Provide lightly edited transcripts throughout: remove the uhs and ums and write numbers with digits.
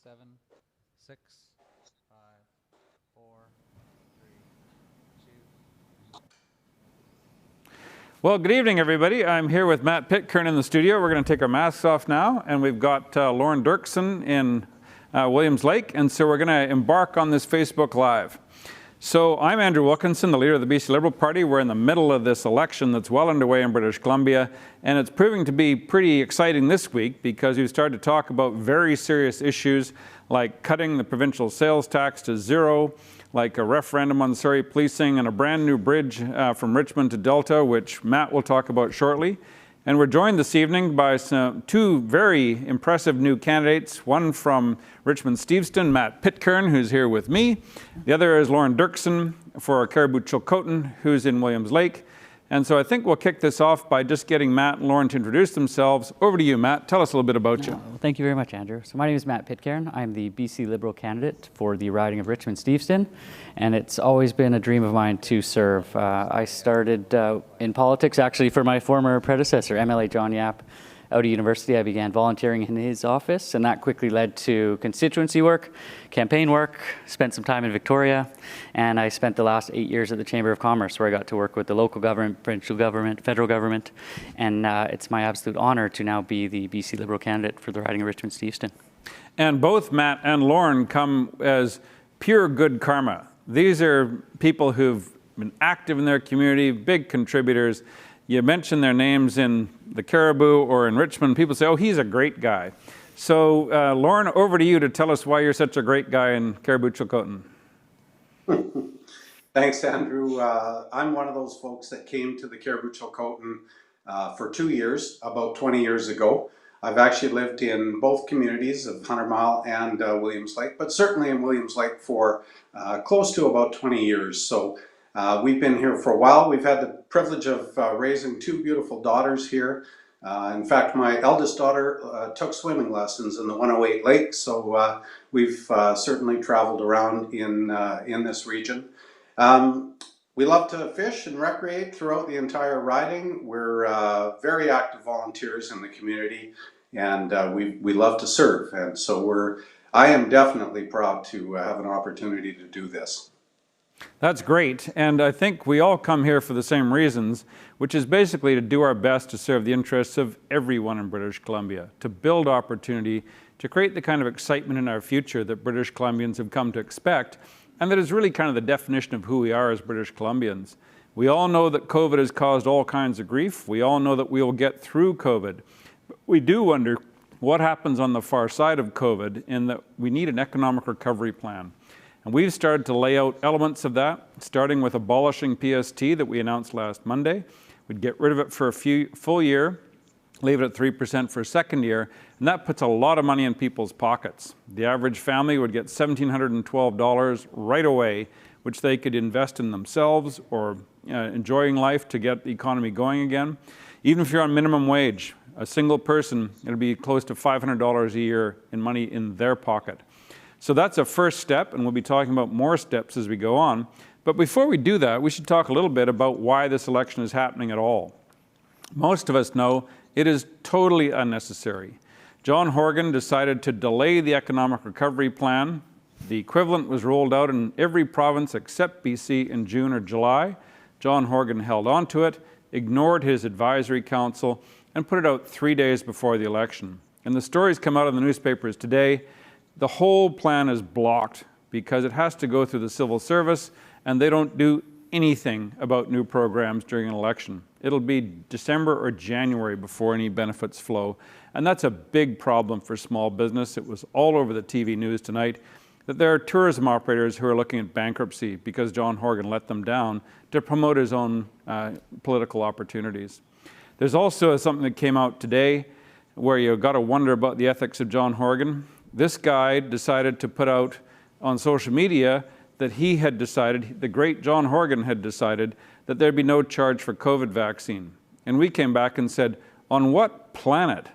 7, 6, 5, 4, 3, 2. Well, good evening, everybody. I'm here with Matt Pitcairn in the studio. We're going to take our masks off now, and we've got Lorne Doerkson in Williams Lake, and so we're going to embark on this Facebook Live. So I'm Andrew Wilkinson, the leader of the BC Liberal Party. We're in the middle of this election that's well underway in British Columbia, and it's proving to be pretty exciting this week because we've started to talk about very serious issues like cutting the provincial sales tax to zero, like a referendum on Surrey policing and a brand new bridge from Richmond to Delta, which Matt will talk about shortly. And we're joined this evening by two very impressive new candidates, one from Richmond-Steveston, Matt Pitcairn, who's here with me. The other is Lorne Doerkson for Cariboo-Chilcotin, who's in Williams Lake. And so I think we'll kick this off by just getting Matt and Lorne to introduce themselves. Over to you, Matt. Tell us a little bit about you. Well, thank you very much, Andrew. So my name is Matt Pitcairn. I'm the BC Liberal candidate for the riding of Richmond-Steveston, and it's always been a dream of mine to serve. I started in politics actually for my former predecessor, MLA John Yap. Out of university, I began volunteering in his office, and that quickly led to constituency work, campaign work, spent some time in Victoria, and I spent the last 8 years at the Chamber of Commerce, where I got to work with the local government, provincial government, federal government, and it's my absolute honor to now be the BC Liberal candidate for the riding of Richmond-Steveston. And both Matt and Lorne come as pure good karma. These are people who've been active in their community, big contributors. You mention their names in the Cariboo or in Richmond, people say, oh, he's a great guy. So, Lorne, over to you to tell us why you're such a great guy in Cariboo-Chilcotin. Thanks, Andrew. I'm one of those folks that came to the Cariboo-Chilcotin for 2 years, about 20 years ago. I've actually lived in both communities of 100 Mile and Williams Lake, but certainly in Williams Lake for close to about 20 years. So we've been here for a while. We've had the privilege of raising two beautiful daughters here. In fact, my eldest daughter took swimming lessons in the 108 Lake, so we've certainly traveled around in this region. We love to fish and recreate throughout the entire riding. We're very active volunteers in the community, and we love to serve. And so I am definitely proud to have an opportunity to do this. That's great, and I think we all come here for the same reasons, which is basically to do our best to serve the interests of everyone in British Columbia, to build opportunity, to create the kind of excitement in our future that British Columbians have come to expect, and that is really kind of the definition of who we are as British Columbians. We all know that COVID has caused all kinds of grief. We all know that we will get through COVID. But we do wonder what happens on the far side of COVID, in that we need an economic recovery plan. And we've started to lay out elements of that, starting with abolishing PST that we announced last Monday. We'd get rid of it for a full year, leave it at 3% for a second year, and that puts a lot of money in people's pockets. The average family would get $1,712 right away, which they could invest in themselves or enjoying life to get the economy going again. Even if you're on minimum wage, a single person, it'll be close to $500 a year in money in their pocket. So that's a first step, and we'll be talking about more steps as we go on. But before we do that, we should talk a little bit about why this election is happening at all. Most of us know it is totally unnecessary. John Horgan decided to delay the economic recovery plan. The equivalent was rolled out in every province except BC in June or July. John Horgan held on to it, ignored his advisory council, and put it out 3 days before the election. And the stories come out in the newspapers today. The whole plan is blocked because it has to go through the civil service, and they don't do anything about new programs during an election. It'll be December or January before any benefits flow, and that's a big problem for small business. It was all over the TV news tonight that there are tourism operators who are looking at bankruptcy because John Horgan let them down to promote his own political opportunities. There's also something that came out today where you've got to wonder about the ethics of John Horgan. This guy decided to put out on social media that he had decided, the great John Horgan had decided, that there'd be no charge for COVID vaccine. And we came back and said, on what planet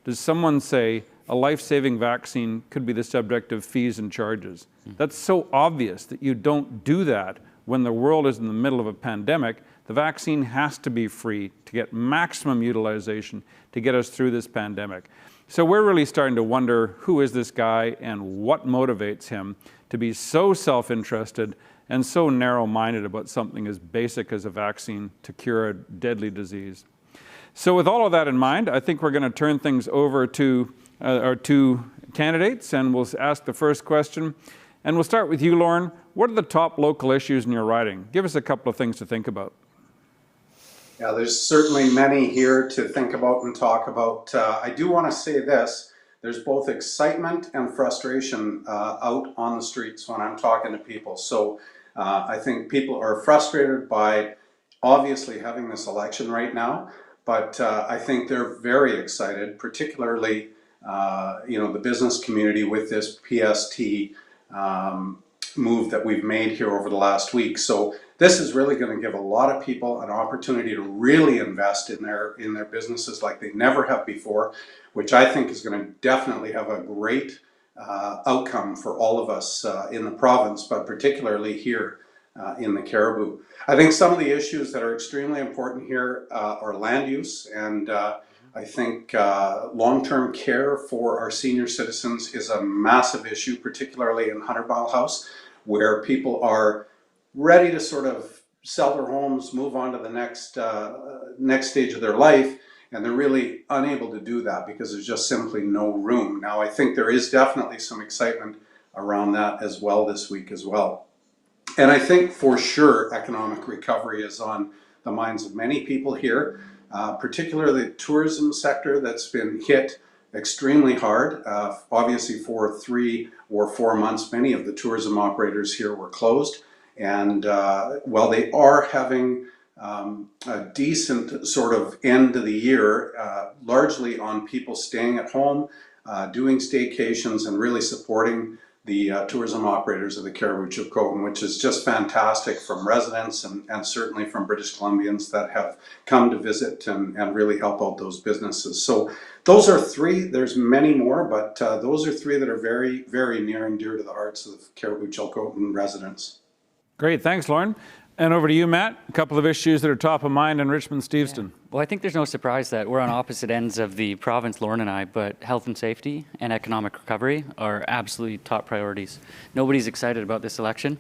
does someone say a life-saving vaccine could be the subject of fees and charges? That's so obvious that you don't do that when the world is in the middle of a pandemic. The vaccine has to be free to get maximum utilization to get us through this pandemic. So we're really starting to wonder, who is this guy and what motivates him to be so self-interested and so narrow-minded about something as basic as a vaccine to cure a deadly disease? So with all of that in mind, I think we're going to turn things over to our two candidates, and we'll ask the first question. And we'll start with you, Lorne. What are the top local issues in your riding? Give us a couple of things to think about. Yeah, there's certainly many here to think about and talk about. I do want to say this. There's both excitement and frustration out on the streets when I'm talking to people. So I think people are frustrated by obviously having this election right now, but I think they're very excited, particularly the business community with this PST move that we've made here over the last week. So this is really going to give a lot of people an opportunity to really invest in their businesses like they never have before, which I think is going to definitely have a great outcome for all of us in the province, but particularly here in the Cariboo. I think some of the issues that are extremely important here are land use, and I think long-term care for our senior citizens is a massive issue, particularly in 100 Mile House, where people are ready to sort of sell their homes, move on to the next stage of their life, and they're really unable to do that because there's just simply no room. Now, I think there is definitely some excitement around that as well this week as well. And I think for sure economic recovery is on the minds of many people here, particularly the tourism sector that's been hit extremely hard. Obviously for 3 or 4 months, many of the tourism operators here were closed. And while they are having a decent sort of end of the year, largely on people staying at home, doing staycations, and really supporting the tourism operators of the Cariboo-Chilcotin, which is just fantastic, from residents and certainly from British Columbians that have come to visit and really help out those businesses. So those are 3, there's many more, but those are 3 that are very, very near and dear to the hearts of Cariboo-Chilcotin residents. Great, thanks, Lorne. And over to you, Matt. A couple of issues that are top of mind in Richmond-Steveston. Yeah. Well, I think there's no surprise that we're on opposite ends of the province, Lorne and I, but health and safety and economic recovery are absolutely top priorities. Nobody's excited about this election.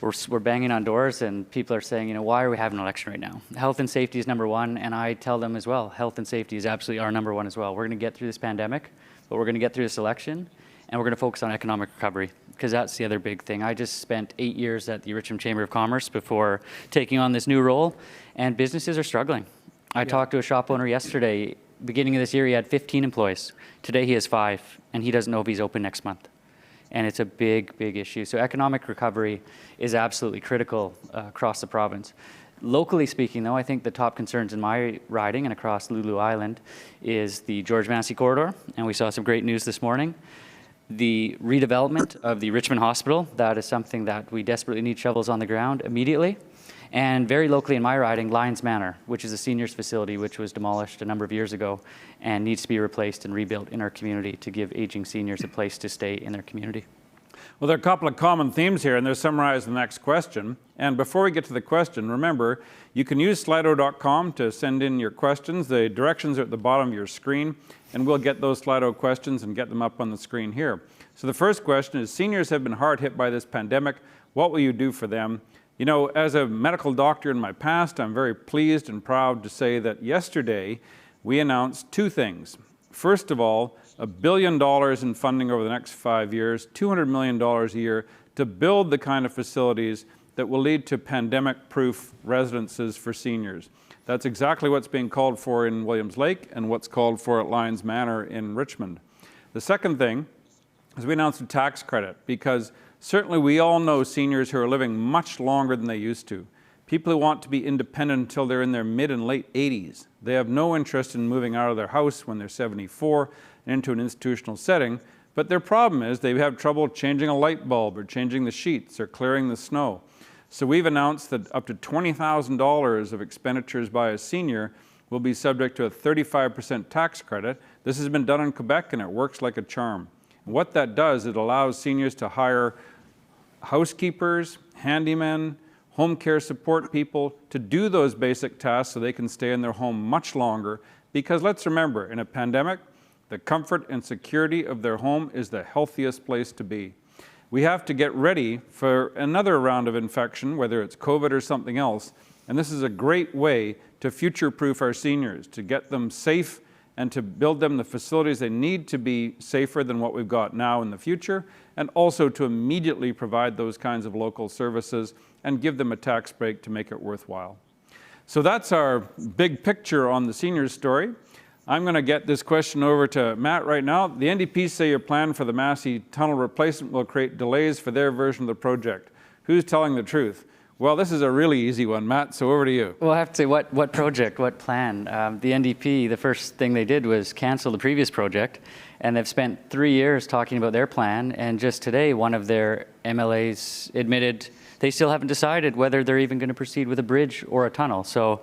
We're banging on doors and people are saying, why are we having an election right now? Health and safety is number 1, and I tell them as well, health and safety is absolutely our number 1 as well. We're going to get through this pandemic, but we're going to get through this election, and we're going to focus on economic recovery, because that's the other big thing. I just spent 8 years at the Richmond Chamber of Commerce before taking on this new role, and businesses are struggling. I talked to a shop owner yesterday. Beginning of this year, he had 15 employees. Today, he has 5, and he doesn't know if he's open next month. And it's a big, big issue. So economic recovery is absolutely critical across the province. Locally speaking, though, I think the top concerns in my riding and across Lulu Island is the George Massey corridor, and we saw some great news this morning. The redevelopment of the Richmond Hospital, that is something that we desperately need shovels on the ground immediately. And very locally in my riding, Lyons Manor, which is a seniors facility which was demolished a number of years ago and needs to be replaced and rebuilt in our community to give aging seniors a place to stay in their community. Well, there are a couple of common themes here, and they're summarized in the next question. And before we get to the question, remember, you can use Slido.com to send in your questions. The directions are at the bottom of your screen, and we'll get those Slido questions and get them up on the screen here. So the first question is, seniors have been hard hit by this pandemic. What will you do for them? As a medical doctor in my past, I'm very pleased and proud to say that yesterday we announced 2 things. First of all, $1 billion in funding over the next 5 years, $200 million a year to build the kind of facilities that will lead to pandemic-proof residences for seniors. That's exactly what's being called for in Williams Lake and what's called for at Lyons Manor in Richmond. The second thing is we announced a tax credit, because certainly we all know seniors who are living much longer than they used to. People who want to be independent until they're in their mid and late 80s. They have no interest in moving out of their house when they're 74 and into an institutional setting, but their problem is they have trouble changing a light bulb or changing the sheets or clearing the snow. So we've announced that up to $20,000 of expenditures by a senior will be subject to a 35% tax credit. This has been done in Quebec and it works like a charm. And what that does, it allows seniors to hire housekeepers, handymen, home care support people to do those basic tasks so they can stay in their home much longer. Because let's remember, in a pandemic, The comfort and security of their home is the healthiest place to be. We have to get ready for another round of infection, whether it's COVID or something else, and this is a great way to future-proof our seniors, to get them safe and to build them the facilities they need to be safer than what we've got now in the future, and also to immediately provide those kinds of local services and give them a tax break to make it worthwhile. So that's our big picture on the seniors story. I'm going to get this question over to Matt right now. The NDP say your plan for the Massey Tunnel replacement will create delays for their version of the project. Who's telling the truth? Well, this is a really easy one, Matt, so over to you. Well, I have to say, what project, what plan? The NDP, the first thing they did was cancel the previous project, and they've spent 3 years talking about their plan, and just today, one of their MLAs admitted they still haven't decided whether they're even going to proceed with a bridge or a tunnel. So,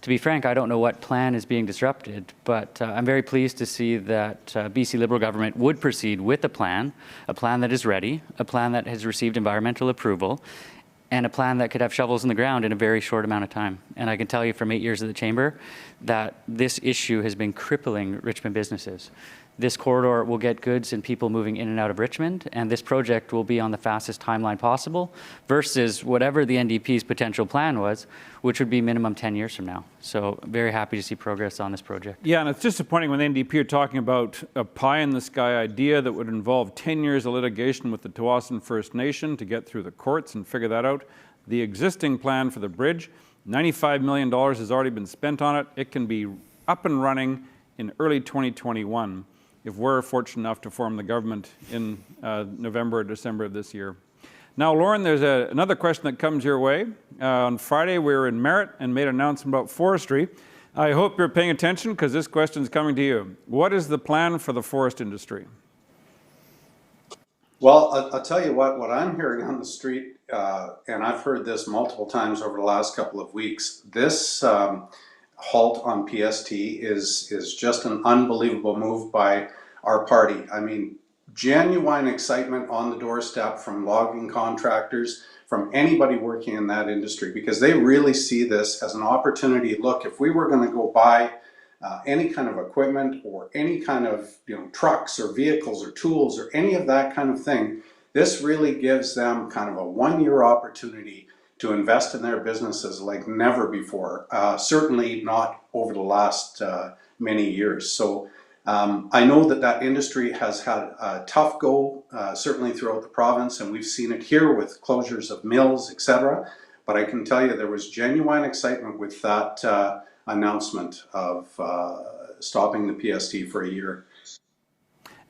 to be frank, I don't know what plan is being disrupted, but I'm very pleased to see that BC Liberal government would proceed with a plan that is ready, a plan that has received environmental approval, and a plan that could have shovels in the ground in a very short amount of time. And I can tell you from 8 years at the Chamber that this issue has been crippling Richmond businesses. This corridor will get goods and people moving in and out of Richmond, and this project will be on the fastest timeline possible versus whatever the NDP's potential plan was, which would be minimum 10 years from now. So very happy to see progress on this project. Yeah, and it's disappointing when the NDP are talking about a pie-in-the-sky idea that would involve 10 years of litigation with the Tsawwassen First Nation to get through the courts and figure that out. The existing plan for the bridge, $95 million has already been spent on it. It can be up and running in early 2021. If we're fortunate enough to form the government in November or December of this year. Now, Lorne, there's another question that comes your way. On Friday, we were in Merritt and made an announcement about forestry. I hope you're paying attention because this question is coming to you. What is the plan for the forest industry? Well, I'll tell you what I'm hearing on the street, and I've heard this multiple times over the last couple of weeks, this halt on PST is just an unbelievable move by our party. I mean, genuine excitement on the doorstep from logging contractors, from anybody working in that industry, because they really see this as an opportunity. Look, if we were going to go buy any kind of equipment or any kind of trucks or vehicles or tools or any of that kind of thing, this really gives them kind of a one-year opportunity to invest in their businesses like never before, certainly not over the last many years. So I know that industry has had a tough go, certainly throughout the province, and we've seen it here with closures of mills, etc. But I can tell you there was genuine excitement with that announcement of stopping the PST for a year.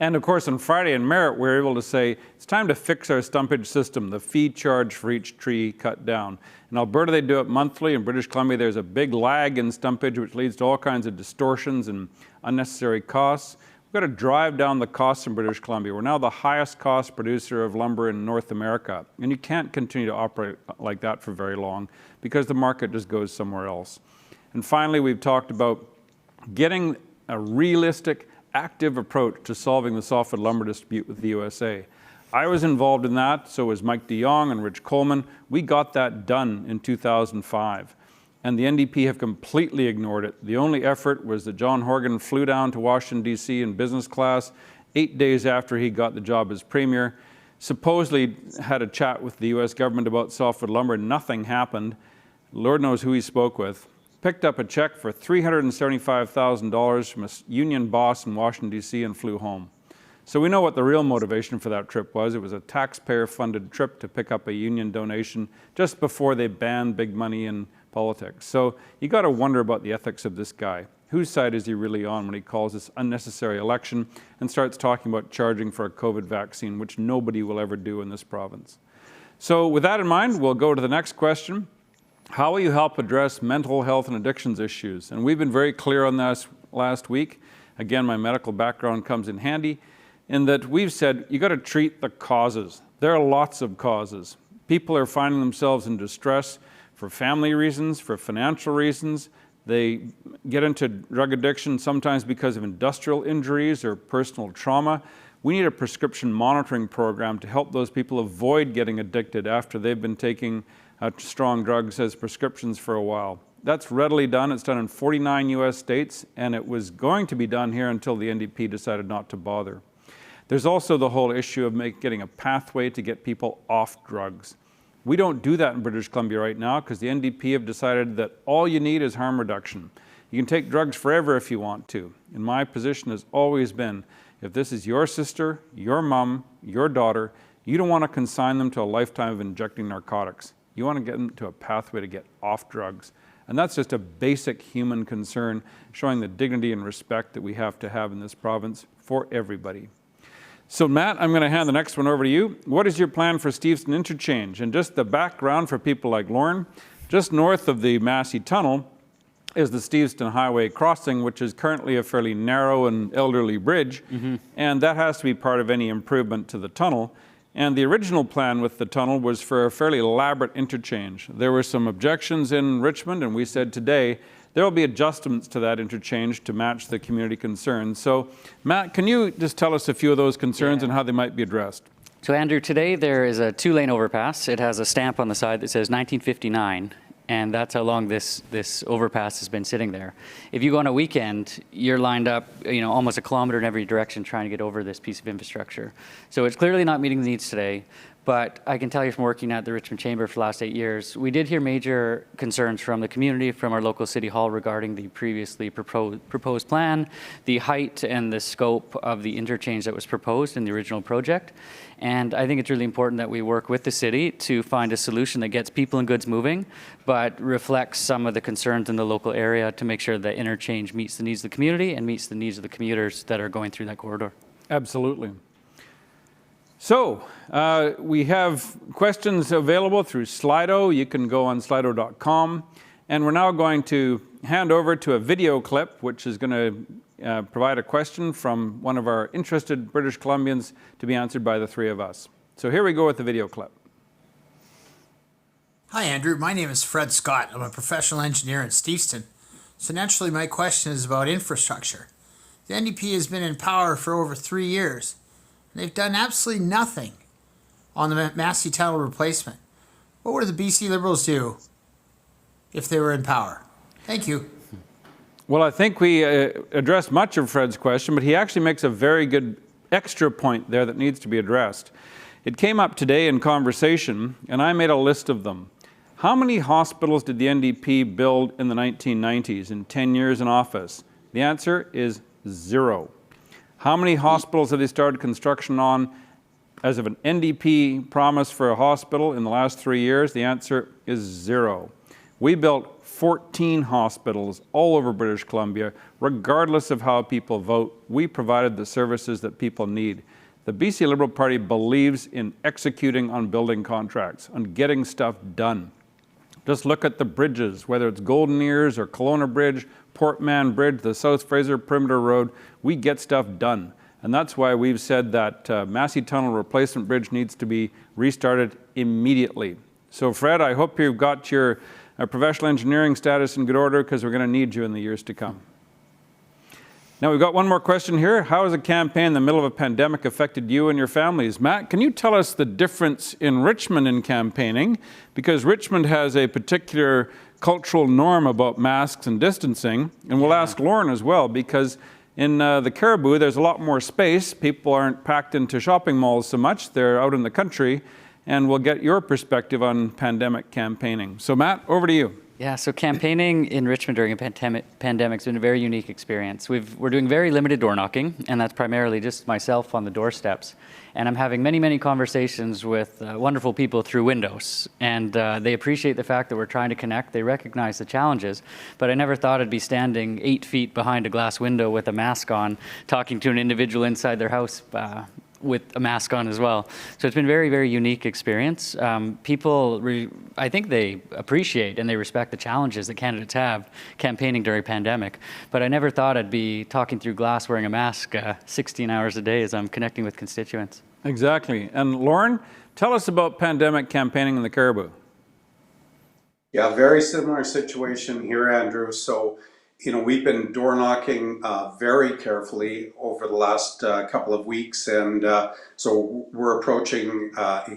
And of course, on Friday in Merritt, we were able to say, it's time to fix our stumpage system, the fee charge for each tree cut down. In Alberta, they do it monthly. In British Columbia, there's a big lag in stumpage, which leads to all kinds of distortions and unnecessary costs. We've got to drive down the costs in British Columbia. We're now the highest cost producer of lumber in North America. And you can't continue to operate like that for very long because the market just goes somewhere else. And finally, we've talked about getting a realistic, active approach to solving the softwood lumber dispute with the USA. I was involved in that, so was Mike de Jong and Rich Coleman. We got that done in 2005, and the NDP have completely ignored it. The only effort was that John Horgan flew down to Washington, D.C. in business class 8 days after he got the job as premier, supposedly had a chat with the US government about softwood lumber. Nothing happened. Lord knows who he spoke with. Picked up a check for $375,000 from a union boss in Washington, D.C. and flew home. So we know what the real motivation for that trip was. It was a taxpayer-funded trip to pick up a union donation just before they banned big money in politics. So you got to wonder about the ethics of this guy. Whose side is he really on when he calls this unnecessary election and starts talking about charging for a COVID vaccine, which nobody will ever do in this province? So with that in mind, we'll go to the next question. How will you help address mental health and addictions issues? And we've been very clear on this last week. Again, my medical background comes in handy in that we've said you got to treat the causes. There are lots of causes. People are finding themselves in distress for family reasons, for financial reasons. They get into drug addiction sometimes because of industrial injuries or personal trauma. We need a prescription monitoring program to help those people avoid getting addicted after they've been taking strong drugs as prescriptions for a while. That's readily done. It's done in 49 US states, and it was going to be done here until the NDP decided not to bother. There's also the whole issue of getting a pathway to get people off drugs. We don't do that in British Columbia right now because the NDP have decided that all you need is harm reduction. You can take drugs forever if you want to. And my position has always been, if this is your sister, your mom, your daughter, you don't want to consign them to a lifetime of injecting narcotics. You want to get them to a pathway to get off drugs. And that's just a basic human concern, showing the dignity and respect that we have to have in this province for everybody. So Matt, I'm going to hand the next one over to you. What is your plan for Steveston Interchange? And just the background for people like Lorne, just north of the Massey Tunnel is the Steveston Highway crossing, which is currently a fairly narrow and elderly bridge, and that has to be part of any improvement to the tunnel. And the original plan with the tunnel was for a fairly elaborate interchange. There were some objections in Richmond, and we said today there will be adjustments to that interchange to match the community concerns. So, Matt, can you just tell us a few of those concerns and how they might be addressed? So, Andrew, today there is a 2-lane overpass. It has a stamp on the side that says 1959. And that's how long this overpass has been sitting there. If you go on a weekend, you're lined up, almost a kilometer in every direction trying to get over this piece of infrastructure. So it's clearly not meeting the needs today. But I can tell you from working at the Richmond Chamber for the last 8 years, we did hear major concerns from the community, from our local city hall regarding the previously proposed plan, the height and the scope of the interchange that was proposed in the original project. And I think it's really important that we work with the city to find a solution that gets people and goods moving, but reflects some of the concerns in the local area to make sure that interchange meets the needs of the community and meets the needs of the commuters that are going through that corridor. Absolutely. So, we have questions available through Slido. You can go on slido.com. And we're now going to hand over to a video clip, which is going to provide a question from one of our interested British Columbians to be answered by the three of us. So here we go with the video clip. Hi Andrew, my name is Fred Scott. I'm a professional engineer in Steveston. So naturally my question is about infrastructure. The NDP has been in power for over 3 years. They've done absolutely nothing on the Massey Tunnel replacement. What would the BC Liberals do if they were in power? Thank you. Well, I think we addressed much of Fred's question, but he actually makes a very good extra point there that needs to be addressed. It came up today in conversation, and I made a list of them. How many hospitals did the NDP build in the 1990s in 10 years in office? The answer is 0. How many hospitals have they started construction on as of an NDP promise for a hospital in the last 3 years? The answer is 0. We built 14 hospitals all over British Columbia. Regardless of how people vote, we provided the services that people need. The BC Liberal Party believes in executing on building contracts, on getting stuff done. Just look at the bridges, whether it's Golden Ears or Kelowna Bridge, Port Mann Bridge, the South Fraser Perimeter Road, we get stuff done. And that's why we've said that Massey Tunnel Replacement Bridge needs to be restarted immediately. So Fred, I hope you've got your professional engineering status in good order, because we're going to need you in the years to come. Now we've got one more question here. How has a campaign in the middle of a pandemic affected you and your families? Matt, can you tell us the difference in Richmond in campaigning? Because Richmond has a particular cultural norm about masks and distancing. And we'll ask Lorne as well, because in the Cariboo, there's a lot more space. People aren't packed into shopping malls so much. They're out in the country. And we'll get your perspective on pandemic campaigning. So Matt, over to you. Yeah, so campaigning in Richmond during a pandemic's been a very unique experience. We're doing very limited door knocking, and that's primarily just myself on the doorsteps. And I'm having many, many conversations with wonderful people through windows. And they appreciate the fact that we're trying to connect. They recognize the challenges. But I never thought I'd be standing 8 feet behind a glass window with a mask on, talking to an individual inside their house with a mask on as well. So it's been a very, very unique experience. People, I think they appreciate and they respect the challenges that candidates have campaigning during a pandemic. But I never thought I'd be talking through glass wearing a mask 16 hours a day as I'm connecting with constituents. Exactly. And Lorne, tell us about pandemic campaigning in the Cariboo. Yeah, very similar situation here, Andrew. So, we've been door knocking very carefully over the last couple of weeks, and so we're approaching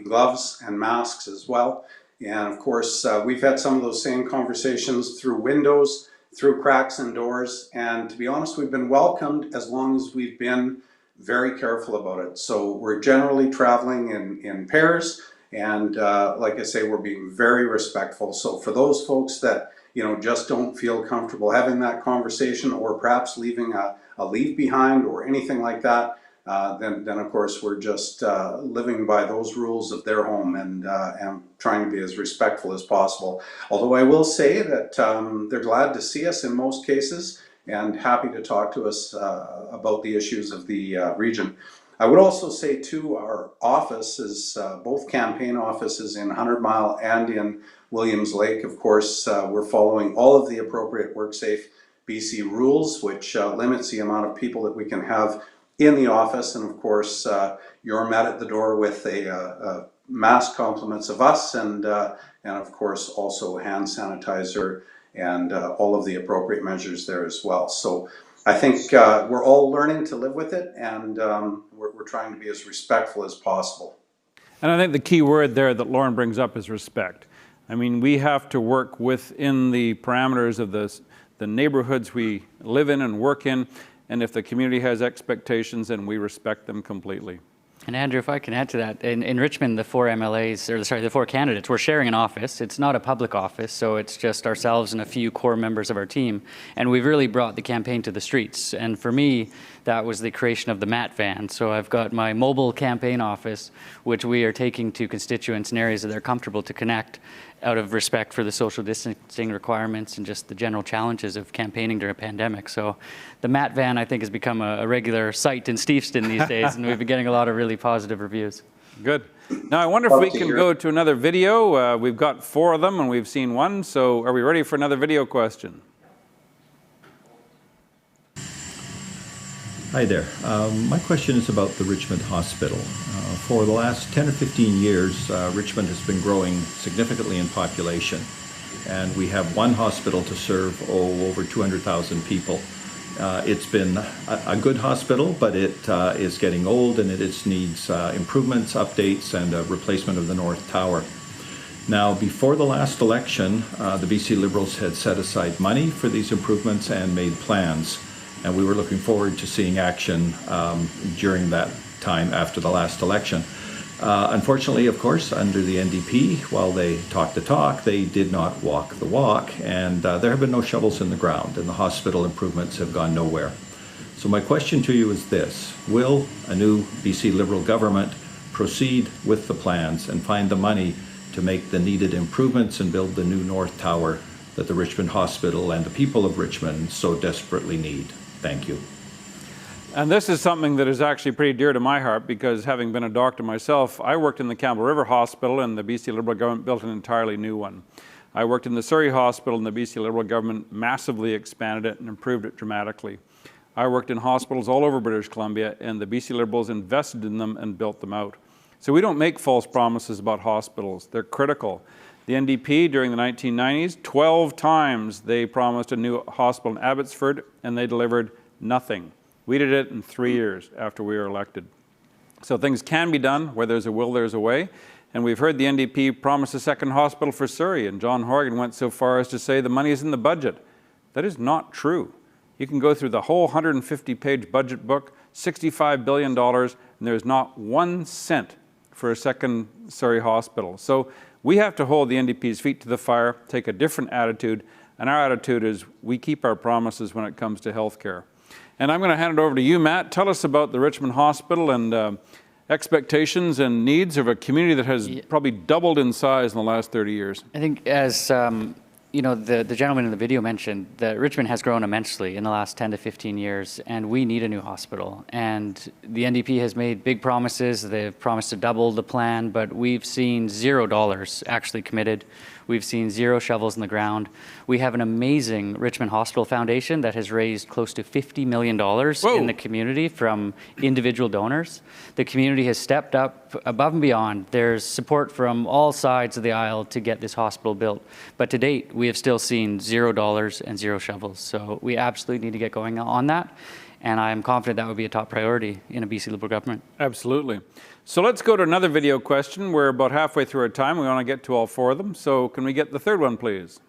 gloves and masks as well. And of course, we've had some of those same conversations through windows, through cracks and doors. And to be honest, we've been welcomed as long as we've been very careful about it. So we're generally traveling in pairs. And like I say, we're being very respectful. So for those folks that, just don't feel comfortable having that conversation, or perhaps leaving a leave behind or anything like that, then of course we're just living by those rules of their home and trying to be as respectful as possible. Although I will say that they're glad to see us in most cases and happy to talk to us about the issues of the region. I would also say too, our offices, both campaign offices in 100 Mile and in Williams Lake, of course, we're following all of the appropriate WorkSafe BC rules, which limits the amount of people that we can have in the office. And of course, you're met at the door with a mass compliments of us, and of course also hand sanitizer and all of the appropriate measures there as well. So I think we're all learning to live with it, and we're trying to be as respectful as possible. And I think the key word there that Lorne brings up is respect. I mean, we have to work within the parameters of the neighborhoods we live in and work in, and if the community has expectations, then we respect them completely. And Andrew, if I can add to that, in Richmond, the four candidates, we're sharing an office. It's not a public office, so it's just ourselves and a few core members of our team. And we've really brought the campaign to the streets. And for me, that was the creation of the Matt van. So I've got my mobile campaign office, which we are taking to constituents in areas that they're comfortable to connect, out of respect for the social distancing requirements and just the general challenges of campaigning during a pandemic. So the Matt van, I think, has become a regular sight in Steveston these days, and we've been getting a lot of really positive reviews. Good. Now, I wonder if we can go to another video. We've got 4 of them, and we've seen one. So are we ready for another video question? Hi there. My question is about the Richmond Hospital. For the last 10 or 15 years, Richmond has been growing significantly in population, and we have one hospital to serve over 200,000 people. It's been a good hospital, but it is getting old, and it needs improvements, updates, and a replacement of the North Tower. Now, before the last election, the BC Liberals had set aside money for these improvements and made plans. And we were looking forward to seeing action during that time after the last election. Unfortunately, of course, under the NDP, while they talked the talk, they did not walk the walk, and there have been no shovels in the ground, and the hospital improvements have gone nowhere. So my question to you is this: will a new BC Liberal government proceed with the plans and find the money to make the needed improvements and build the new North Tower that the Richmond Hospital and the people of Richmond so desperately need? Thank you. And this is something that is actually pretty dear to my heart, because having been a doctor myself, I worked in the Campbell River Hospital, and the BC Liberal government built an entirely new one. I worked in the Surrey Hospital, and the BC Liberal government massively expanded it and improved it dramatically. I worked in hospitals all over British Columbia, and the BC Liberals invested in them and built them out. So we don't make false promises about hospitals. They're critical. The NDP during the 1990s, 12 times they promised a new hospital in Abbotsford, and they delivered nothing. We did it in 3 years after we were elected. So things can be done. Where there's a will, there's a way. And we've heard the NDP promise a second hospital for Surrey, and John Horgan went so far as to say the money is in the budget. That is not true. You can go through the whole 150-page budget book, $65 billion, and there's not 1 cent for a second Surrey hospital. So we have to hold the NDP's feet to the fire, take a different attitude, and our attitude is we keep our promises when it comes to healthcare. And I'm going to hand it over to you, Matt. Tell us about the Richmond Hospital and expectations and needs of a community that has probably doubled in size in the last 30 years. I think as the gentleman in the video mentioned, that Richmond has grown immensely in the last 10 to 15 years, and we need a new hospital. And the NDP has made big promises. They've promised to double the plan, but we've seen $0 actually committed. We've seen 0 shovels in the ground. We have an amazing Richmond Hospital Foundation that has raised close to $50 million in the community from individual donors. The community has stepped up above and beyond. There's support from all sides of the aisle to get this hospital built. But to date, we have still seen $0 and 0 shovels. So we absolutely need to get going on that. And I'm confident that would be a top priority in a BC Liberal government. Absolutely. So let's go to another video question. We're about halfway through our time. We want to get to all four of them. So can we get the third one, please?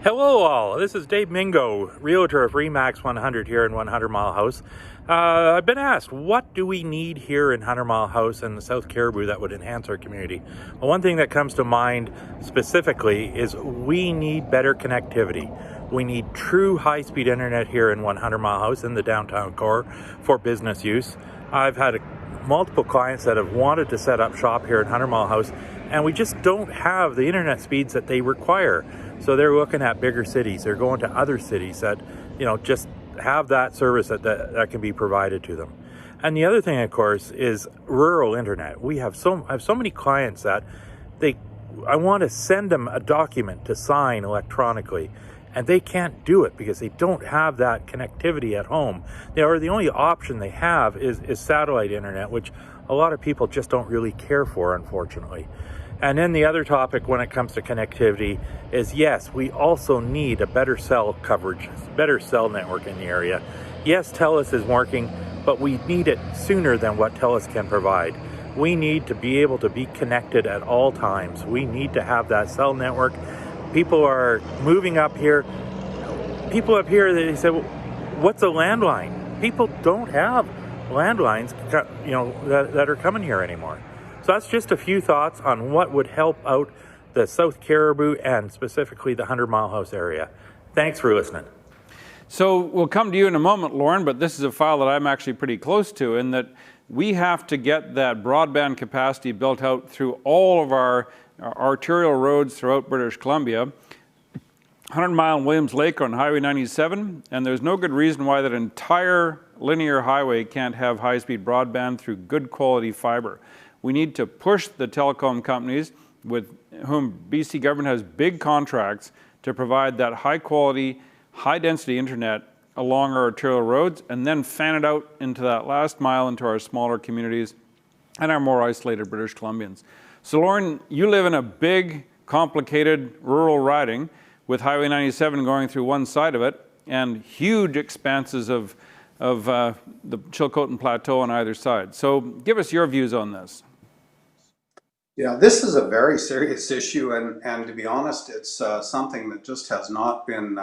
Hello all, this is Dave Mingo, realtor of Remax 100 here in 100 Mile House. I've been asked, what do we need here in 100 Mile House and the South Cariboo that would enhance our community? Well, one thing that comes to mind specifically is we need better connectivity. We need true high-speed internet here in 100 Mile House in the downtown core for business use. I've had multiple clients that have wanted to set up shop here in 100 Mile House, and we just don't have the internet speeds that they require. So they're looking at bigger cities. They're going to other cities that, just have that service that can be provided to them. And the other thing, of course, is rural internet. I have so many clients that I want to send them a document to sign electronically, and they can't do it because they don't have that connectivity at home. The only option they have is satellite internet, which a lot of people just don't really care for, unfortunately. And then the other topic when it comes to connectivity is, yes, we also need a better cell coverage, better cell network in the area. Yes, TELUS is working, but we need it sooner than what TELUS can provide. We need to be able to be connected at all times. We need to have that cell network. People are moving up here. People up here, they say, well, what's a landline? People don't have landlines, that are coming here anymore. So that's just a few thoughts on what would help out the South Cariboo and specifically the 100 Mile House area. Thanks for listening. So we'll come to you in a moment, Lorne, but this is a file that I'm actually pretty close to, in that we have to get that broadband capacity built out through all of our arterial roads throughout British Columbia. 100 Mile and Williams Lake are on Highway 97, and there's no good reason why that entire linear highway can't have high-speed broadband through good quality fiber. We need to push the telecom companies with whom BC government has big contracts to provide that high-quality, high-density internet along our arterial roads, and then fan it out into that last mile into our smaller communities and our more isolated British Columbians. So Lorne, you live in a big, complicated rural riding with Highway 97 going through one side of it and huge expanses of the Chilcotin Plateau on either side. So give us your views on this. Yeah, this is a very serious issue, and to be honest, it's something that just has not been,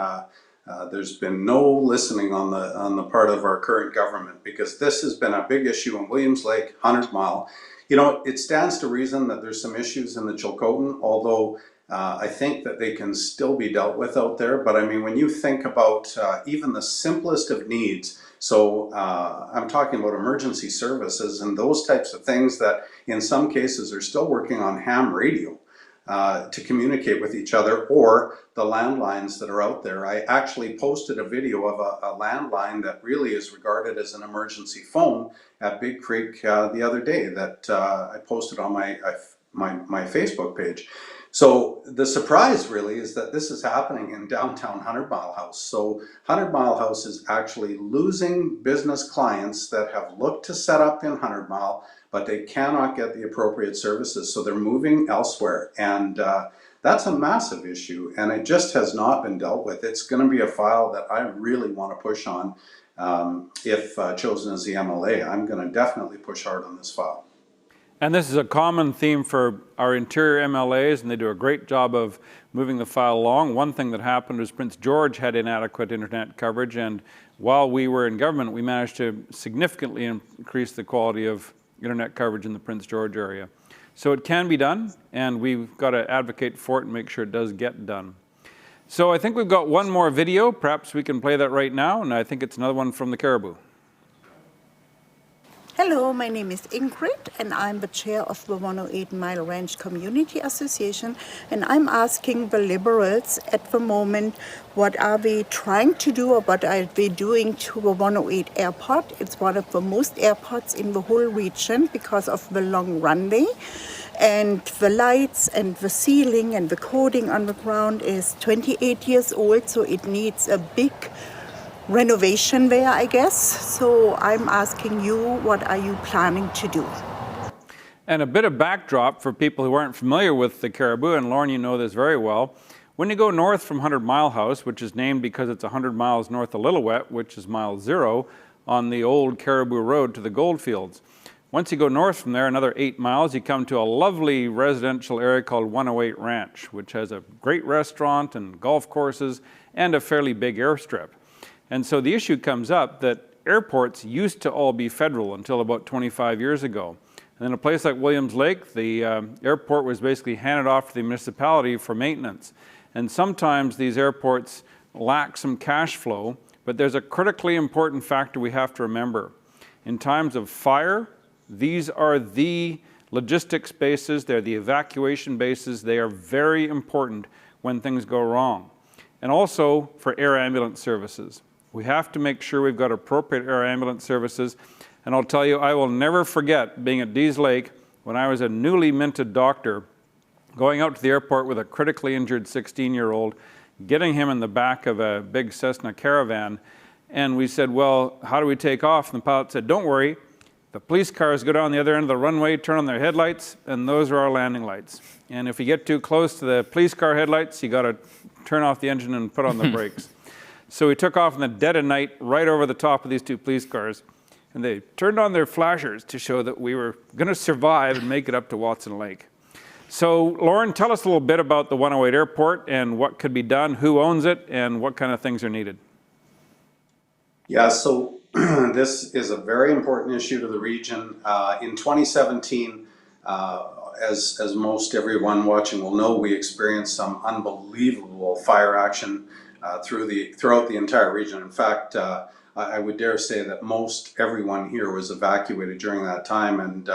there's been no listening on the part of our current government, because this has been a big issue in Williams Lake, 100 Mile. It stands to reason that there's some issues in the Chilcotin, although I think that they can still be dealt with out there. But I mean, when you think about even the simplest of needs, so I'm talking about emergency services and those types of things that in some cases are still working on ham radio to communicate with each other, or the landlines that are out there. I actually posted a video of a landline that really is regarded as an emergency phone at Big Creek the other day that I posted on my Facebook page. So the surprise really is that this is happening in downtown 100 Mile House. So 100 Mile House is actually losing business clients that have looked to set up in 100 Mile, but they cannot get the appropriate services. So they're moving elsewhere. And that's a massive issue, and it just has not been dealt with. It's going to be a file that I really want to push on if chosen as the MLA. I'm going to definitely push hard on this file. And this is a common theme for our interior MLAs, and they do a great job of moving the file along. One thing that happened was Prince George had inadequate internet coverage, and while we were in government, we managed to significantly increase the quality of internet coverage in the Prince George area. So it can be done, and we've got to advocate for it and make sure it does get done. So I think we've got one more video. Perhaps we can play that right now, and I think it's another one from the Cariboo. Hello, my name is Ingrid, and I'm the chair of the 108 Mile Ranch Community Association, and I'm asking the Liberals at the moment, what are they trying to do, or what are they doing to the 108 airport? It's one of the most airports in the whole region because of the long runway, and the lights and the ceiling and the coating on the ground is 28 years old, so it needs a big renovation there, I guess. So I'm asking you, what are you planning to do? And a bit of backdrop for people who aren't familiar with the Cariboo, and Lorne, you know this very well. When you go north from 100 Mile House, which is named because it's 100 miles north of Lillooet, which is mile 0 on the old Cariboo Road to the goldfields. Once you go north from there, another 8 miles, you come to a lovely residential area called 108 Ranch, which has a great restaurant and golf courses and a fairly big airstrip. And so the issue comes up that airports used to all be federal until about 25 years ago. And in a place like Williams Lake, the airport was basically handed off to the municipality for maintenance. And sometimes these airports lack some cash flow, but there's a critically important factor we have to remember. In times of fire, these are the logistics bases, they're the evacuation bases, they are very important when things go wrong. And also for air ambulance services. We have to make sure we've got appropriate air ambulance services. And I'll tell you, I will never forget being at Dease Lake when I was a newly minted doctor, going out to the airport with a critically injured 16-year-old, getting him in the back of a big Cessna Caravan. And we said, well, how do we take off? And the pilot said, don't worry. The police cars go down the other end of the runway, turn on their headlights, and those are our landing lights. And if you get too close to the police car headlights, you got to turn off the engine and put on the brakes. So we took off in the dead of night right over the top of these 2 police cars, and they turned on their flashers to show that we were going to survive and make it up to Watson Lake. So, Lorne, tell us a little bit about the 108 Airport and what could be done, who owns it, and what kind of things are needed. Yeah, so this is a very important issue to the region. In 2017, as most everyone watching will know, we experienced some unbelievable fire action throughout the entire region. In fact, I would dare say that most everyone here was evacuated during that time, and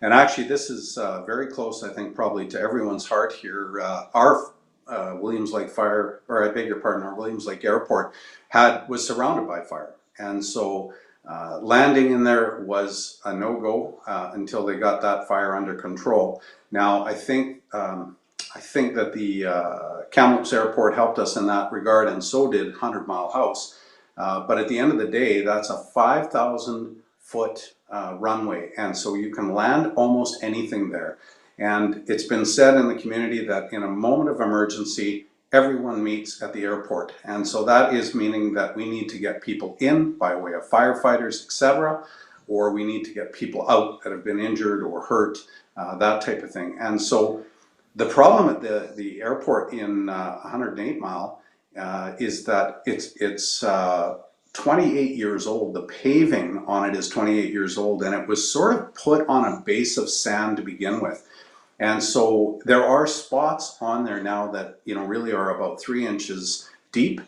actually this is very close, I think, probably to everyone's heart here. Our Williams Lake Fire, or I beg your pardon, our Williams Lake Airport was surrounded by fire, and so landing in there was a no-go until they got that fire under control. Now I think that the Kamloops Airport helped us in that regard, and so did 100 Mile House. But at the end of the day, that's a 5,000-foot runway, and so you can land almost anything there. And it's been said in the community that in a moment of emergency, everyone meets at the airport. And so that is meaning that we need to get people in by way of firefighters, etc., or we need to get people out that have been injured or hurt, that type of thing. And so the problem at the airport in 108 Mile is that it's 28 years old. The paving on it is 28 years old, and it was sort of put on a base of sand to begin with. And so there are spots on there now that, you know, really are about 3 inches deep.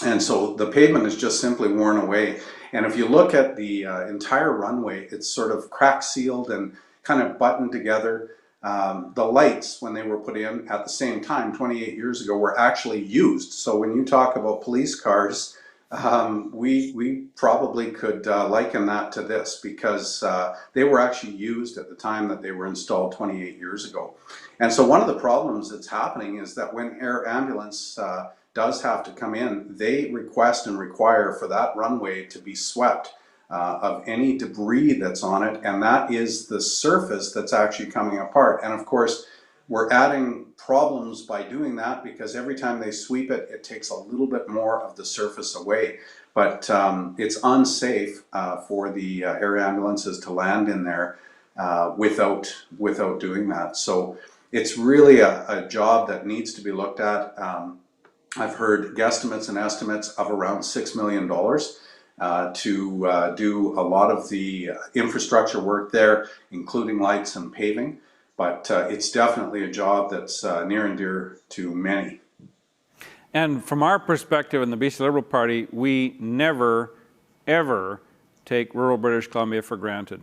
And so the pavement is just simply worn away. And if you look at the entire runway, it's sort of crack sealed and kind of buttoned together. The lights, when they were put in at the same time 28 years ago, were actually used. So when you talk about police cars, we probably could liken that to this, because they were actually used at the time that they were installed 28 years ago. And so one of the problems that's happening is that when air ambulance does have to come in, they request and require for that runway to be swept of any debris that's on it, and that is the surface that's actually coming apart. And of course, we're adding problems by doing that, because every time they sweep it, it takes a little bit more of the surface away. But it's unsafe for the air ambulances to land in there without doing that. So it's really a job that needs to be looked at. I've heard guesstimates and estimates of around $6 million to do a lot of the infrastructure work there, including lights and paving. But it's definitely a job that's near and dear to many. And from our perspective in the BC Liberal Party, we never, ever take rural British Columbia for granted.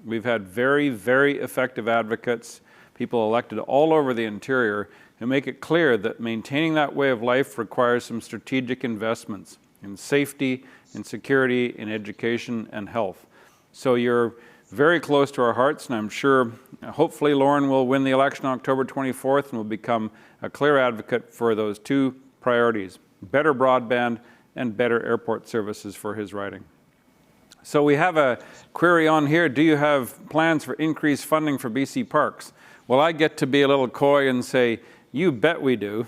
We've had very, very effective advocates, people elected all over the interior, who make it clear that maintaining that way of life requires some strategic investments in safety, in security, in education, and health. So you're very close to our hearts, and I'm sure, hopefully, Lorne will win the election on October 24th and will become a clear advocate for those 2 priorities, better broadband and better airport services for his riding. So we have a query on here. Do you have plans for increased funding for BC Parks? Well, I get to be a little coy and say, You bet we do.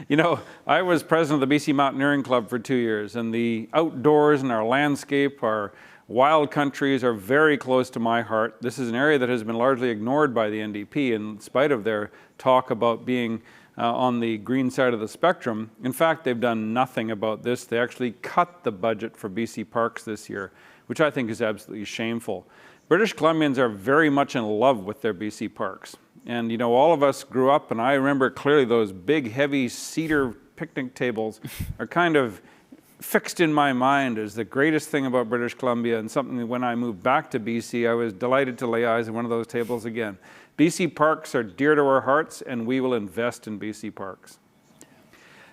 You know, I was president of the BC Mountaineering Club for 2 years, and the outdoors and our landscape, our wild countries are very close to my heart. This is an area that has been largely ignored by the NDP in spite of their talk about being on the green side of the spectrum. In fact, they've done nothing about this. They actually cut the budget for BC Parks this year, which I think is absolutely shameful. British Columbians are very much in love with their BC parks. And you know, all of us grew up, and I remember clearly those big, heavy cedar picnic tables are kind of fixed in my mind as the greatest thing about British Columbia, and something that when I moved back to BC, I was delighted to lay eyes on one of those tables again. BC parks are dear to our hearts, and we will invest in BC parks.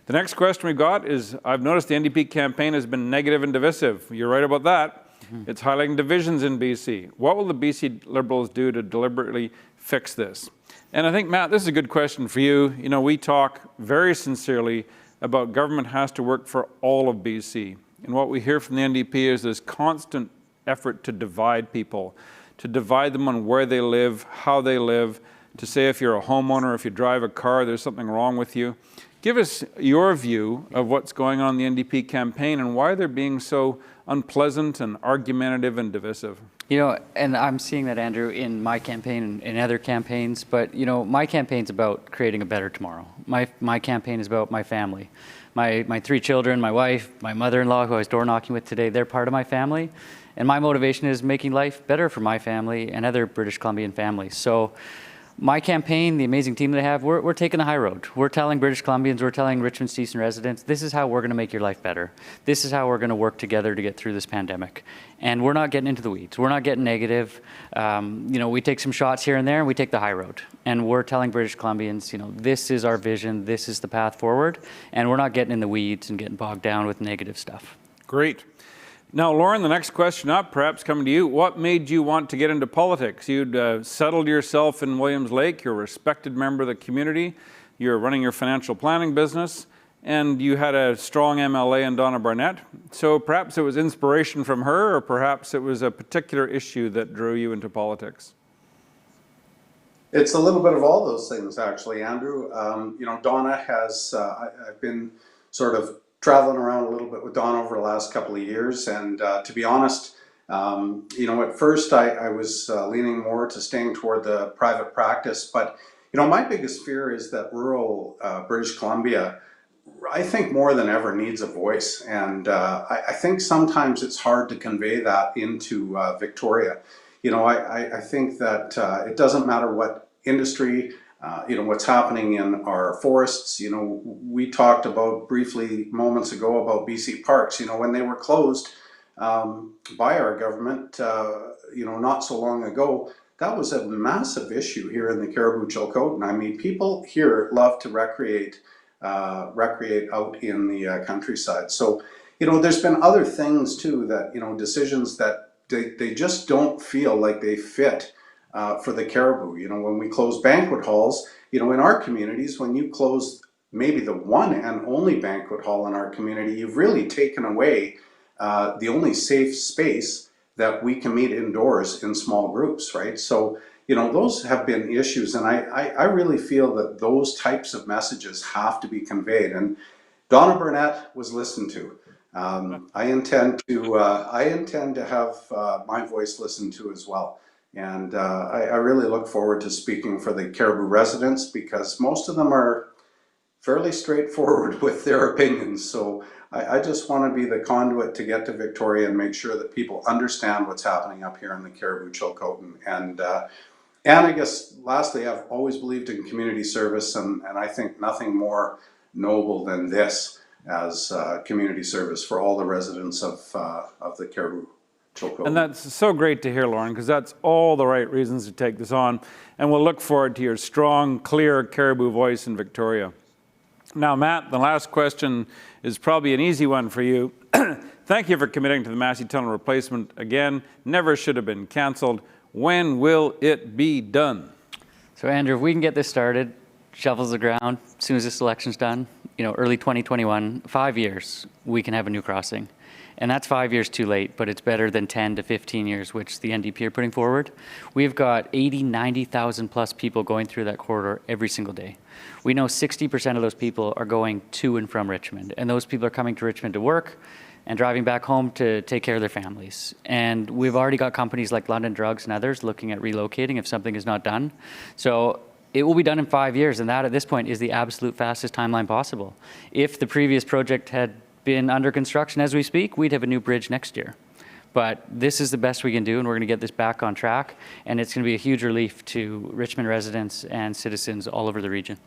The next question we've got is, I've noticed the NDP campaign has been negative and divisive. You're right about that. It's highlighting divisions in BC. What will the BC Liberals do to deliberately fix this? And I think, Matt, this is a good question for you. You know, we talk very sincerely about government has to work for all of BC. And what we hear from the NDP is this constant effort to divide people, to divide them on where they live, how they live, to say if you're a homeowner, if you drive a car, there's something wrong with you. Give us your view of what's going on in the NDP campaign and why they're being so unpleasant and argumentative and divisive. You know, and I'm seeing that, Andrew, in my campaign and in other campaigns, but, you know, my campaign's about creating a better tomorrow. My campaign is about my family. My 3 children, my wife, my mother-in-law, who I was door knocking with today, they're part of my family. And my motivation is making life better for my family and other British Columbian families. So my campaign, the amazing team that I have, we're taking the high road. We're telling British Columbians, we're telling Richmond-Steveston residents, this is how we're going to make your life better. This is how we're going to work together to get through this pandemic. And we're not getting into the weeds. We're not getting negative. You know, we take some shots here and there, and we take the high road. And we're telling British Columbians, you know, this is our vision, this is the path forward, and we're not getting in the weeds and getting bogged down with negative stuff. Great. Now, Lorne, the next question up, perhaps coming to you. What made you want to get into politics? You'd settled yourself in Williams Lake. You're a respected member of the community. You're running your financial planning business. And you had a strong MLA in Donna Barnett. So perhaps it was inspiration from her, or perhaps it was a particular issue that drew you into politics. It's a little bit of all those things, actually, Andrew. You know, Donna has, I've been sort of traveling around a little bit with Donna over the last couple of years, and to be honest, you know, at first I was leaning more to staying toward the private practice, but you know, my biggest fear is that rural British Columbia, I think more than ever needs a voice, and I think sometimes it's hard to convey that into Victoria. You know, I think that it doesn't matter what industry, you know, what's happening in our forests. You know, we talked about briefly moments ago about BC parks. You know, when they were closed by our government, you know, not so long ago, that was a massive issue here in the Cariboo-Chilcotin. I mean, people here love to recreate out in the countryside. So, you know, there's been other things too that, you know, decisions that they just don't feel like they fit for the Cariboo. You know, when we close banquet halls, you know, in our communities, when you close maybe the one and only banquet hall in our community, you've really taken away the only safe space that we can meet indoors in small groups, right? So, you know, those have been issues, and I really feel that those types of messages have to be conveyed. And Donna Burnett was listened to. I intend to have my voice listened to as well. And I really look forward to speaking for the Cariboo residents, because most of them are fairly straightforward with their opinions. So I just want to be the conduit to get to Victoria and make sure that people understand what's happening up here in the Cariboo-Chilcotin. And I guess lastly, I've always believed in community service, and I think nothing more noble than this as community service for all the residents of the Cariboo-Chilcotin. And that's so great to hear, Lorne, because that's all the right reasons to take this on. And we'll look forward to your strong, clear Cariboo voice in Victoria. Now, Matt, the last question is probably an easy one for you. Thank you for committing to the Massey Tunnel replacement again. Never should have been cancelled. When will it be done? So, Andrew, if we can get this started, shovels the ground as soon as this election's done, early 2021, 5 years, we can have a new crossing. And that's 5 years too late, but it's better than 10 to 15 years, which the NDP are putting forward. We've got 80, 90,000 plus people going through that corridor every single day. We know 60% of those people are going to and from Richmond, and those people are coming to Richmond to work and driving back home to take care of their families. And we've already got companies like London Drugs and others looking at relocating if something is not done. So it will be done in 5 years, and that at this point is the absolute fastest timeline possible. If the previous project had been under construction as we speak, we'd have a new bridge next year. But this is the best we can do, and we're going to get this back on track, and it's going to be a huge relief to Richmond residents and citizens all over the region.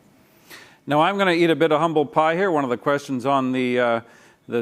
Now I'm going to eat a bit of humble pie here. One of the questions on the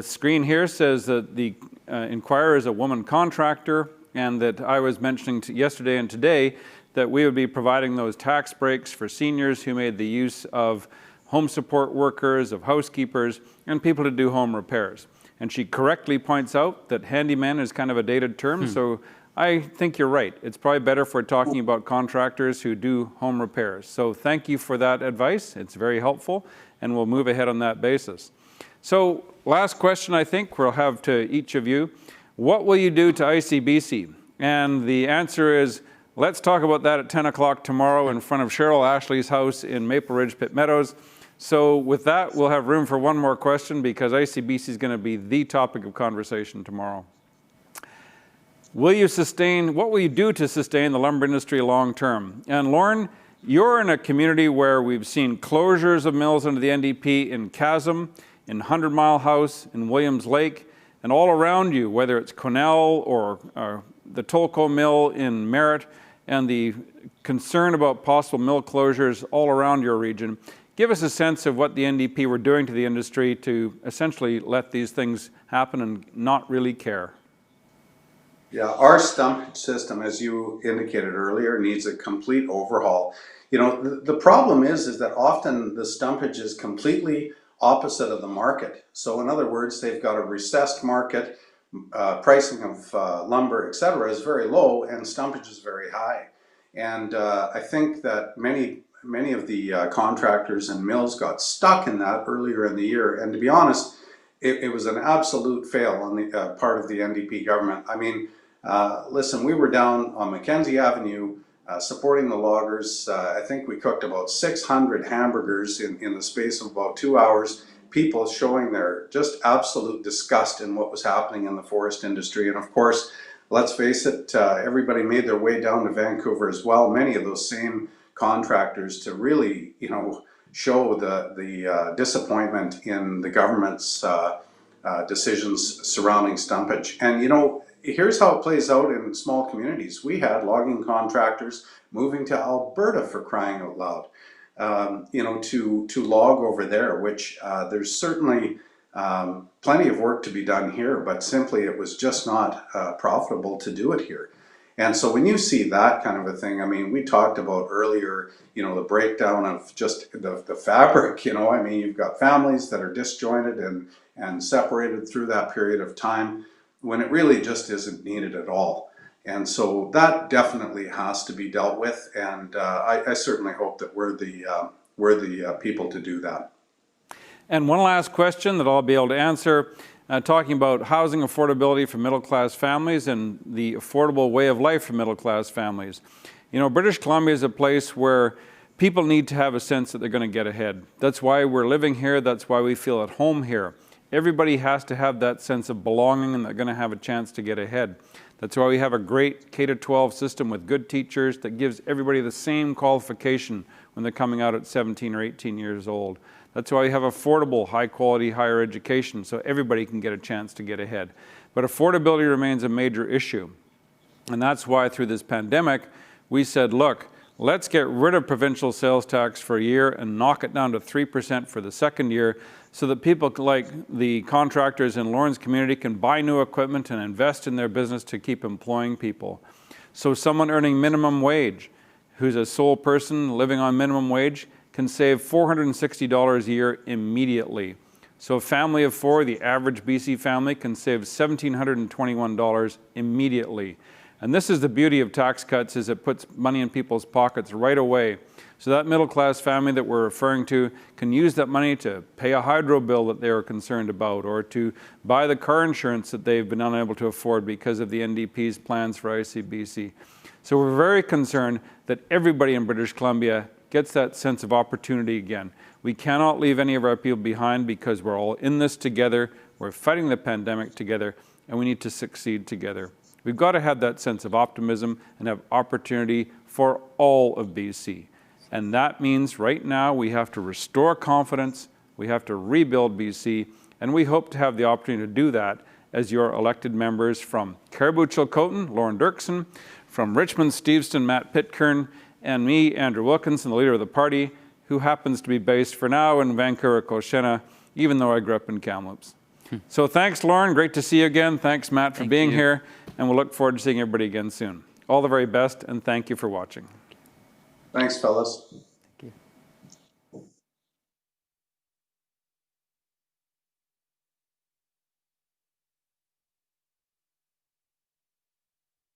screen here says that the inquirer is a woman contractor, and that I was mentioning yesterday and today that we would be providing those tax breaks for seniors who made the use of home support workers, of housekeepers, and people to do home repairs. And she correctly points out that handyman is kind of a dated term, so I think you're right. It's probably better if we're talking about contractors who do home repairs. So thank you for that advice. It's very helpful, and we'll move ahead on that basis. So last question I think we'll have to each of you. What will you do to ICBC? And the answer is, let's talk about that at 10 o'clock tomorrow in front of Cheryl Ashley's house in Maple Ridge, Pitt Meadows. So with that, we'll have room for one more question because ICBC is going to be the topic of conversation tomorrow. What will you do to sustain the lumber industry long term? And Lorne, you're in a community where we've seen closures of mills under the NDP in Chasm, in 100 Mile House, in Williams Lake, and all around you, whether it's Cornell or the Tolko mill in Merritt, and the concern about possible mill closures all around your region. Give us a sense of what the NDP were doing to the industry to essentially let these things happen and not really care. Yeah, our stumpage system, as you indicated earlier, needs a complete overhaul. The problem is that often the stumpage is completely opposite of the market. So in other words, they've got a recessed market, pricing of lumber, etc., is very low, and stumpage is very high. And I think that many of the contractors and mills got stuck in that earlier in the year. And to be honest, it was an absolute fail on the part of the NDP government. I mean, listen, we were down on Mackenzie Avenue supporting the loggers. I think we cooked about 600 hamburgers in the space of about 2 hours. People showing their just absolute disgust in what was happening in the forest industry. And of course, let's face it, everybody made their way down to Vancouver as well. Many of those same contractors to really, show the disappointment in the government's decisions surrounding stumpage. And here's how it plays out in small communities. We had logging contractors moving to Alberta, for crying out loud, to log over there, which there's certainly plenty of work to be done here, but simply it was just not profitable to do it here. And so when you see that kind of a thing, I mean, we talked about earlier, the breakdown of just the fabric, I mean, you've got families that are disjointed and separated through that period of time when it really just isn't needed at all. And so that definitely has to be dealt with, and I certainly hope that we're the people to do that. And one last question that I'll be able to answer, talking about housing affordability for middle-class families and the affordable way of life for middle-class families. British Columbia is a place where people need to have a sense that they're going to get ahead. That's why we're living here. That's why we feel at home here. Everybody has to have that sense of belonging, and they're going to have a chance to get ahead. That's why we have a great K-12 system with good teachers that gives everybody the same qualification when they're coming out at 17 or 18 years old. That's why we have affordable, high-quality higher education, so everybody can get a chance to get ahead. But affordability remains a major issue. And that's why through this pandemic, we said, look, let's get rid of provincial sales tax for a year and knock it down to 3% for the second year, so that people like the contractors in Lorne's community can buy new equipment and invest in their business to keep employing people. So someone earning minimum wage, who's a sole person living on minimum wage, can save $460 a year immediately. So a family of four, the average BC family, can save $1,721 immediately. And this is the beauty of tax cuts, is it puts money in people's pockets right away. So that middle-class family that we're referring to can use that money to pay a hydro bill that they were concerned about, or to buy the car insurance that they've been unable to afford because of the NDP's plans for ICBC. So we're very concerned that everybody in British Columbia gets that sense of opportunity again. We cannot leave any of our people behind because we're all in this together, we're fighting the pandemic together, and we need to succeed together. We've got to have that sense of optimism and have opportunity for all of BC. And that means right now we have to restore confidence, we have to rebuild BC, and we hope to have the opportunity to do that as your elected members from Cariboo-Chilcotin, Lorne Doerkson, from Richmond-Steveston, Matt Pitcairn, and me, Andrew Wilkinson, the leader of the party, who happens to be based for now in Vancouver-Cochena, even though I grew up in Kamloops. So thanks, Lorne. Great to see you again. Thanks, Matt, for being here. And we'll look forward to seeing everybody again soon. All the very best, and thank you for watching. Thanks, fellas.